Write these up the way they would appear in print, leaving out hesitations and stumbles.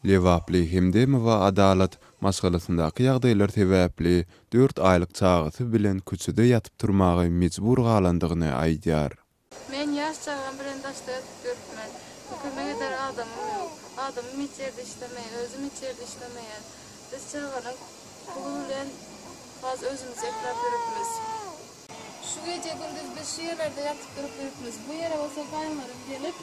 Lewaply hemdemi we adalat masalasyndaky ýagdaýlar sebäpli 4 aýlyk çağısy bilen küçüde ýatyp turmagy mejbur galandygyny aýdýar. Men ýaşçagam bilen daşda görpmen. Kömek eder adamym ýok. Adamym içerde işlemeýän, özüm içerde işlemeýän. Biz çağanyň pulu bilen az özümüz eklap ýörüpmiz. Şu gece gündüz biz şu ýerlerde ýatyp durup ýörüpmiz. Bu ýere bolsa gaýmarym gelip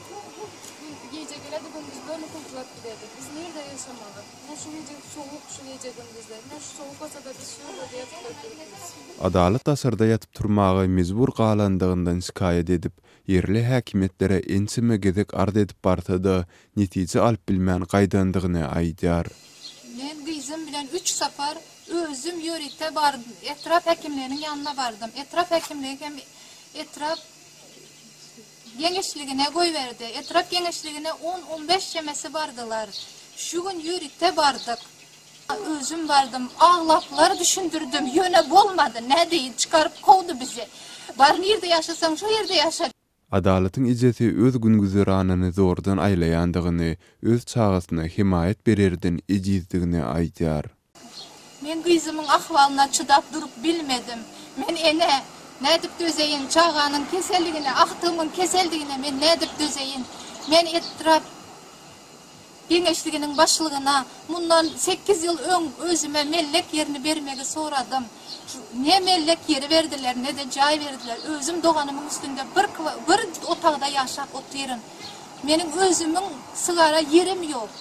gece geledi gündüz böyle kurtulap giderdik. Biz nerede yaşamadık? Ne şu gece soğuk, şu gece gündüzler. Ne şu soğuk olsa da biz şu ýerde ýatyp ýörüpmiz. Adalet asyrda ýatyp turmagy mejbur galandygyndan şikaýet edip, yerli häkimetlere ensime gezek ard edip barsa-da netije alyp bilmän gaýdandygyny aýdýar. Men gyzym bilen 3 safar özüm ýörükde bardım. Etraf hekimleriniň ýanyna bardım. Etraf hekimleri hem etraf Geňeşligine goýberdi. Etraf geňeşligine 10-15 jemesi bardylar. Şu gün ýörükde bardyk. Özüm bardım. Ağlaplar düşündürdüm. Ýöne bolmady. Ne diýip çykaryp kowdy bizi. Bar nerede ýaşasaň şu ýerde ýaşa. Adalatyň ijesi öz güngüzeranyny zordan aýlaýandygyny, öz çağısyna himayet bererdin ejizdigini aýdýar. Men gyzymyň ahwalyna çydap durup bilmedim. Men ene nädip dözeyin çağanyň keselligine, ahtymyň keselligine men nädip dözeyin. Men etraf geňeşliginiň başlygyna mundan 8 ýyl öň özüme mellek ýerini bermegi soradym. Ne mellek ýeri berdiler, ne de jaý berdiler. Özüm doganymyň üstünde bir otagda ýaşap oturýaryn. Meniň özümiň sygara ýerim ýok.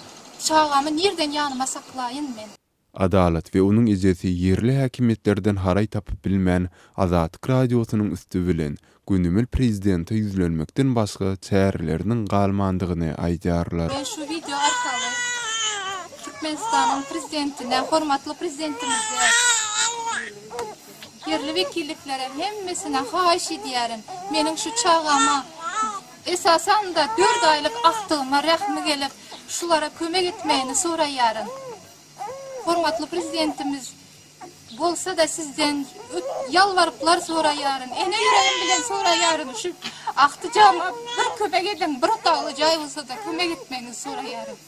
Çağamy nerden ýanyma saklaýyn men? Adalet we onuň ejesi yerli häkimetlerden haray tapyp bilmän Azatlyk radiosynyň üstü bilen günümül prezidenti ýüzlenmekden başga çäreleriniň galmandygyny aýdýarlar. Ben şu video arkaly Türkmenistanyň prezidentine, hormatly prezidentimize, yerli wekilliklere hemmesine haýyş edýärin. Meniň şu çağama esasan da 4 aýlyk ahtygyma rahmy gelip şulara kömek etmegini soraýaryn. Hormatly prezidentimiz bolsa da sizden yalvarıplar soraýaryn. Ene ýüregim bilen soraýaryn. Şu ahtyjama bir kömek edin, bir otagly jaý bolsa da kömek etmegini soraýaryn.